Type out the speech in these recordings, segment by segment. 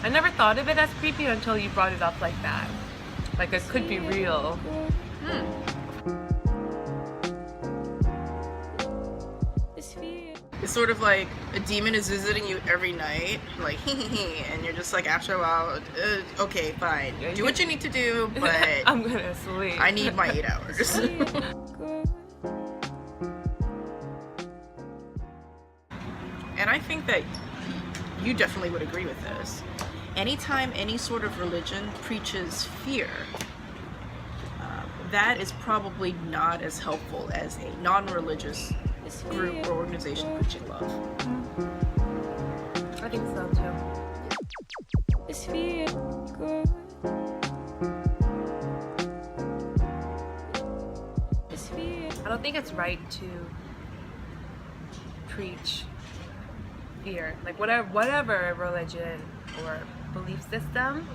I never thought of it as creepy until you brought it up like that. Like it could be real. It's sort of like a demon is visiting you every night, like and you're just like after a while, okay, fine, do what you need to do, but I'm gonna sleep. I need my 8 hours. And I think that you definitely would agree with this. Anytime any sort of religion preaches fear, that is probably not as helpful as a non-religious group or organization preaching love. I think so too. I don't think it's right to preach fear. Like whatever religion or belief system,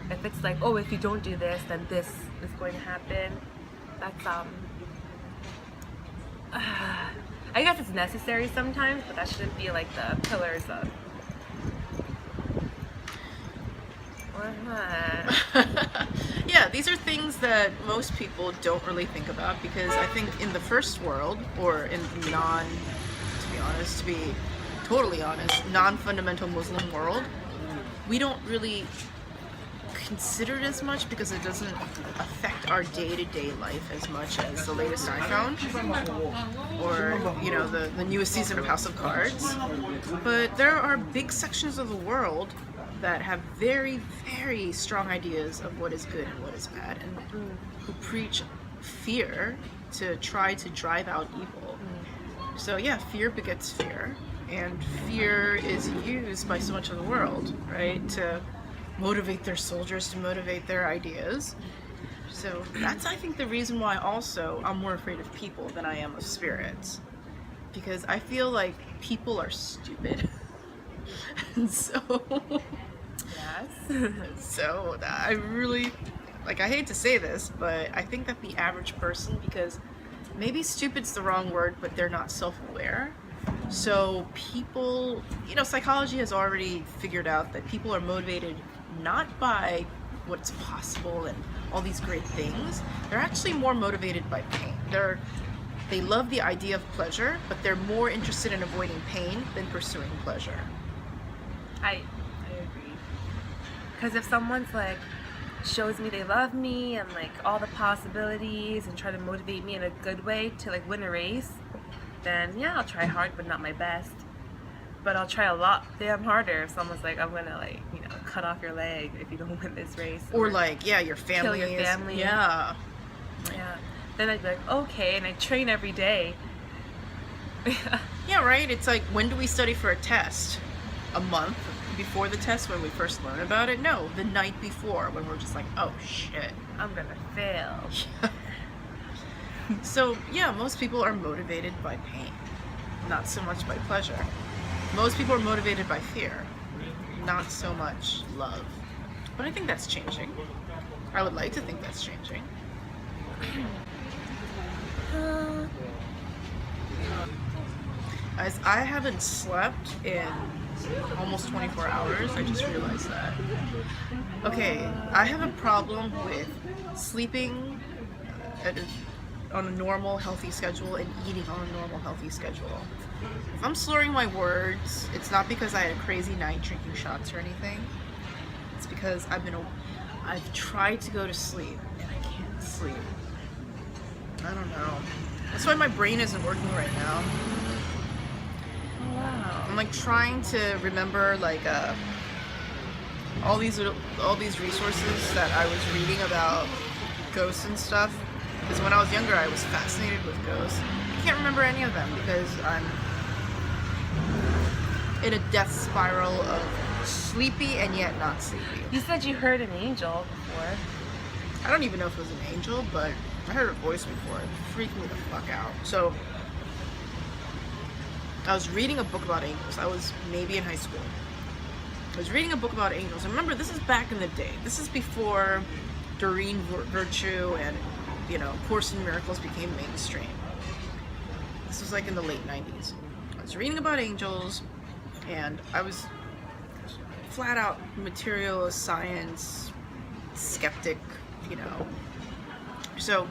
if it's like, oh, if you don't do this, then this is going to happen. That's I guess it's necessary sometimes, but that shouldn't be like the pillars of. Yeah, these are things that most people don't really think about, because I think in the first world, or in the to be totally honest, non-fundamental Muslim world, we don't really consider it as much because it doesn't affect our day-to-day life as much as the latest iPhone or, you know, the newest season of House of Cards. But there are big sections of the world that have very, very strong ideas of what is good and what is bad, and who preach fear to try to drive out evil. So yeah, fear begets fear, and fear is used by so much of the world, right, to motivate their soldiers, to motivate their ideas. So that's, I think, the reason why also I'm more afraid of people than I am of spirits, because I feel like people are stupid. And so so I really, like, I hate to say this, but I think that the average person, because maybe stupid's the wrong word, but they're not self-aware. So people, you know, psychology has already figured out that people are motivated not by what's possible and all these great things. They're actually more motivated by pain. They love the idea of pleasure, but they're more interested in avoiding pain than pursuing pleasure. I agree. Because if someone's like shows me they love me and like all the possibilities and try to motivate me in a good way to like win a race, then yeah, I'll try hard but not my best. But I'll try a lot damn harder if someone's like, I'm gonna like, you know, cut off your leg if you don't win this race. Or like, yeah, your family kill your family. Yeah. Yeah. Then I'd be like, okay, and I train every day. Yeah, right? It's like, when do we study for a test? A month before the test when we first learn about it? No, the night before when we're just like, oh shit, I'm gonna fail. So yeah, most people are motivated by pain, not so much by pleasure. Most people are motivated by fear, not so much love. But I think that's changing. I would like to think that's changing. As I haven't slept in almost 24 hours, I just realized that. Okay, I have a problem with sleeping on a normal, healthy schedule and eating on a normal, healthy schedule. If I'm slurring my words, it's not because I had a crazy night drinking shots or anything. It's because I've tried to go to sleep and I can't sleep. I don't know. That's why my brain isn't working right now. Wow. I'm like trying to remember like all these resources that I was reading about ghosts and stuff. Because when I was younger, I was fascinated with ghosts. I can't remember any of them because I'm in a death spiral of sleepy and yet not sleepy. You said you heard an angel before. I don't even know if it was an angel, but I heard a voice before. It freaked me the fuck out. So I was reading a book about angels. I was maybe in high school. I was reading a book about angels. And remember, this is back in the day. This is before Doreen Virtue and, you know, Course in Miracles became mainstream. This was like in the late 90s. I was reading about angels, and I was flat out materialist science skeptic, you know. So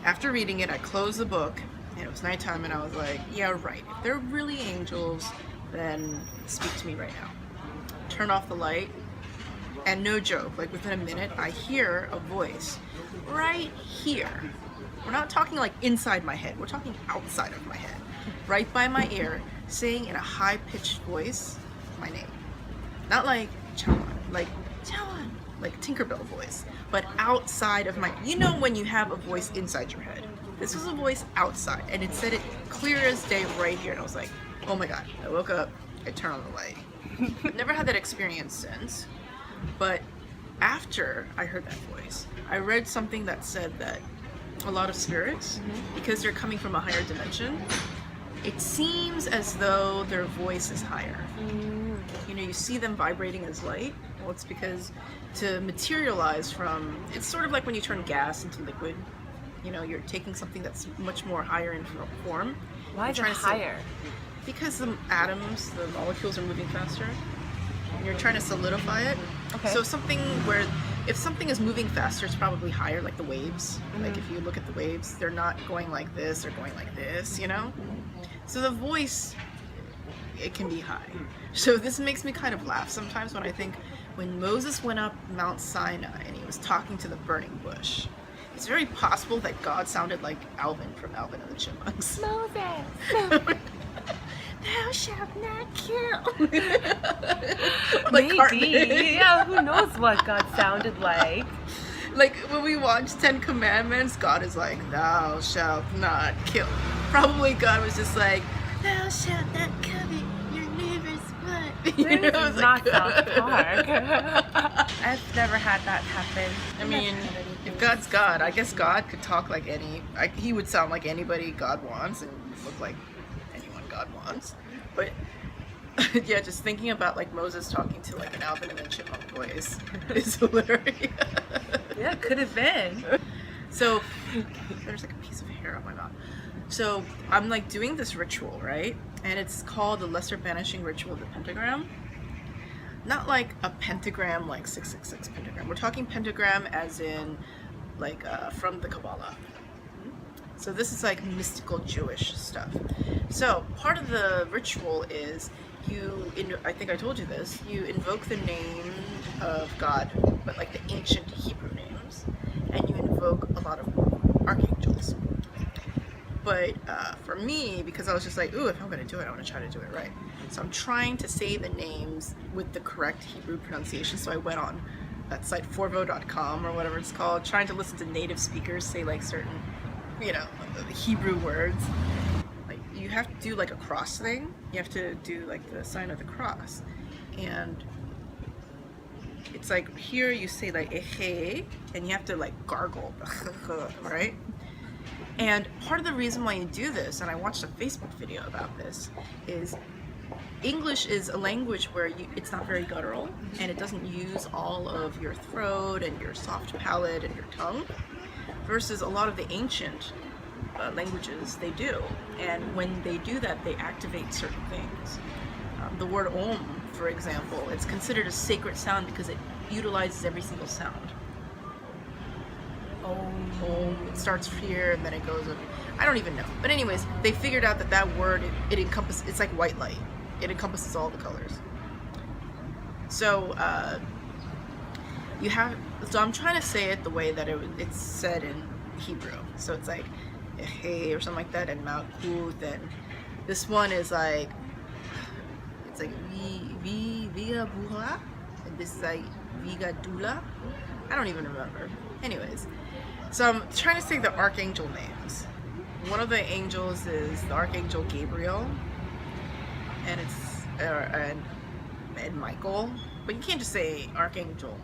after reading it, I closed the book, and it was nighttime, and I was like, yeah, right. If they're really angels, then speak to me right now. Turn off the light, and no joke, like within a minute, I hear a voice right here. We're not talking like inside my head, we're talking outside of my head, right by my ear, saying in a high-pitched voice my name. Not like Chaweon, like Chaweon, like Tinkerbell voice, but outside of my, you know when you have a voice inside your head. This was a voice outside, and it said it clear as day right here, and I was like, oh my god. I woke up, I turned on the light. Never had that experience since, but after I heard that voice, I read something that said that a lot of spirits, because they're coming from a higher dimension, it seems as though their voice is higher. You know, you see them vibrating as light. Well, it's because to materialize from, it's sort of like when you turn gas into liquid. You know, you're taking something that's much more higher in form. Why is it higher? Because the atoms, the molecules are moving faster. And you're trying to solidify it. Okay. So something where, if something is moving faster, it's probably higher, like the waves. Like if you look at the waves, they're not going like this, they're going like this, you know? So the voice, it can be high. So this makes me kind of laugh sometimes when I think when Moses went up Mount Sinai and he was talking to the burning bush, it's very possible that God sounded like Alvin from Alvin and the Chipmunks. Moses! Thou shalt not kill. Maybe. Yeah, who knows what God sounded like. Like when we watch 10 Commandments, God is like, thou shalt not kill. Probably God was just like, thou shalt not covet your neighbor's wife. You know, This is like, not South Park. I've never had that happen. I mean, if God's God, I guess God could talk like he would sound like anybody God wants and look like anyone God wants. But yeah, just thinking about like Moses talking to like an Alvin and the Chipmunk voice is hilarious. Yeah, could have been. So there's like a piece of hair on my mouth. So I'm like doing this ritual, right? And it's called the Lesser Banishing Ritual of the Pentagram. Not like a pentagram, like 666 pentagram. We're talking pentagram as in like from the Kabbalah. So this is like mystical Jewish stuff. So part of the ritual is I think I told you this, you invoke the name of God, but like the ancient Hebrew names, and you invoke a lot of archangels. But for me, because I was just like, ooh, if I'm going to do it, I want to try to do it right. So I'm trying to say the names with the correct Hebrew pronunciation. So I went on that site, forvo.com or whatever it's called, trying to listen to native speakers say like certain, you know, Hebrew words. Like you have to do like a cross thing. You have to do like the sign of the cross. And it's like here you say like eche, and you have to like gargle, right? And part of the reason why you do this, and I watched a Facebook video about this, is English is a language where it's not very guttural, and it doesn't use all of your throat and your soft palate and your tongue, versus a lot of the ancient languages, they do. And when they do that, they activate certain things. The word om, for example, it's considered a sacred sound because it utilizes every single sound. Om, it starts here and then it goes over. I don't even know. But anyways, they figured out that that word, it encompasses, it's like white light. It encompasses all the colors. So, so I'm trying to say it the way that it's said in Hebrew. So it's like, hey, or something like that, and Malkut, and this one is like, it's like Via Buha, and this is like Vigadula. I don't even remember. Anyways, so I'm trying to say the archangel names. One of the angels is the Archangel Gabriel, and it's and Michael. But you can't just say Archangel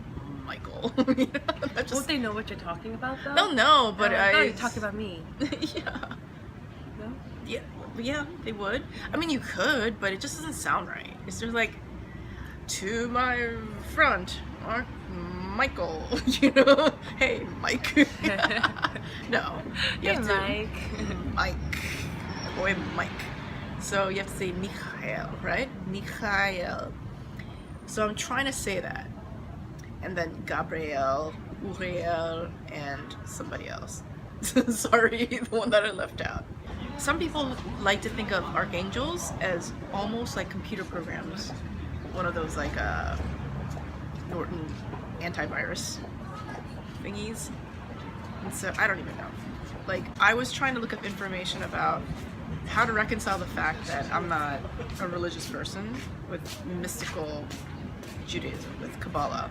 Michael. You know, just, Won't they know what you're talking about though? They'll know, but I thought you were talking about me. Yeah. No? Yeah, they would. I mean, you could, but it just doesn't sound right. It's just like, to my front, Michael, you know? Hey, Mike. No. Hey, Mike. Mike. Boy, Mike. So you have to say Michael, right? Michael. So I'm trying to say that. And then Gabriel, Uriel, and somebody else. Sorry, the one that I left out. Some people like to think of archangels as almost like computer programs. One of those like Norton antivirus thingies. And so I don't even know. Like, I was trying to look up information about how to reconcile the fact that I'm not a religious person with mystical Judaism, with Kabbalah.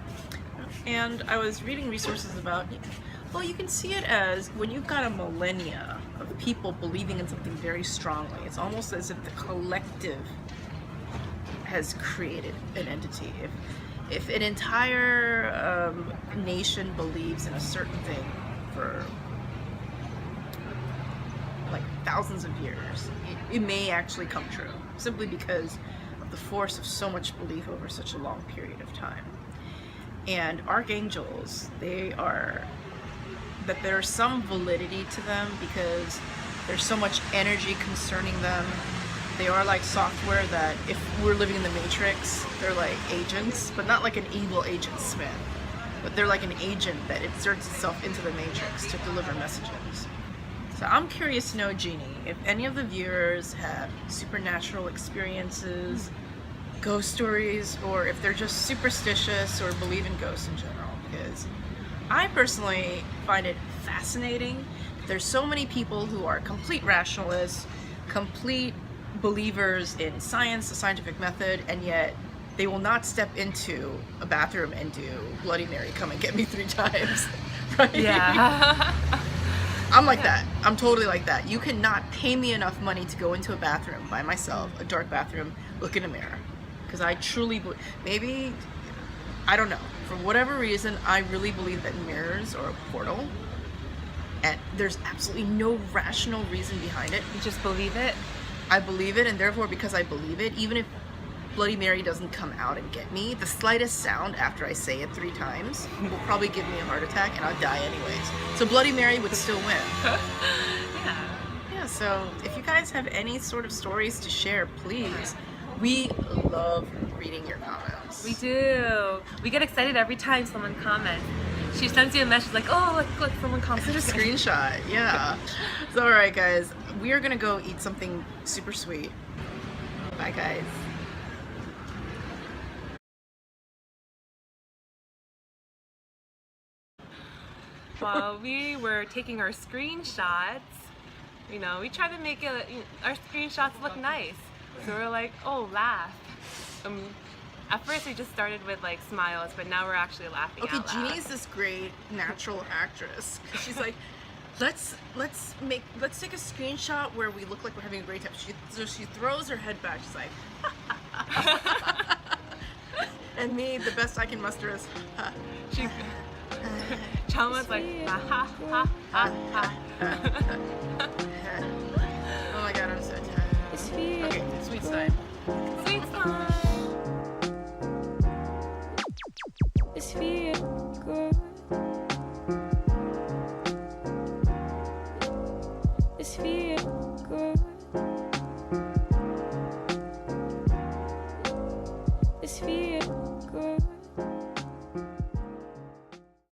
And I was reading resources about, well, you can see it as when you've got a millennia of people believing in something very strongly, it's almost as if the collective has created an entity. If an entire nation believes in a certain thing for like thousands of years, it may actually come true, simply because of the force of so much belief over such a long period of time. And archangels, there's some validity to them because there's so much energy concerning them. They are like software that, if we're living in the Matrix, they're like agents, but not like an evil agent Smith, but they're like an agent that inserts itself into the Matrix to deliver messages. So I'm curious to know, Jeannie, if any of the viewers have supernatural experiences, ghost stories, or if they're just superstitious or believe in ghosts in general, because I personally find it fascinating. There's so many people who are complete rationalists, complete believers in science, the scientific method, and yet they will not step into a bathroom and do Bloody Mary, come and get me 3 times, right? Yeah. I'm like that. I'm totally like that. You cannot pay me enough money to go into a bathroom by myself, a dark bathroom, look in a mirror. Because I truly believe, maybe, I don't know, for whatever reason, I really believe that mirrors are a portal. And there's absolutely no rational reason behind it. You just believe it? I believe it, and therefore, because I believe it, even if Bloody Mary doesn't come out and get me, the slightest sound after I say it 3 times will probably give me a heart attack and I'll die anyways. So Bloody Mary would still win. Yeah, so if you guys have any sort of stories to share, please. We love reading your comments. We do. We get excited every time someone comments. She sends you a message like, oh, look, someone commented. It's a screenshot, yeah. So alright guys, we are gonna go eat something super sweet. Bye guys. While we were taking our screenshots, you know, we try to make it, our screenshots look nice. So we're like, oh, laugh. At first we just started with like smiles, but now we're actually laughing out loud. Okay, Jeannie's this great natural actress. She's like, let's take a screenshot where we look like we're having a great time. So she throws her head back. She's like, and me, the best I can muster is, Chaweon's like, ha ha ha ha ha. Oh my god, I'm so tired. Okay, sweet time. Sweet time. It's feel good. It's feel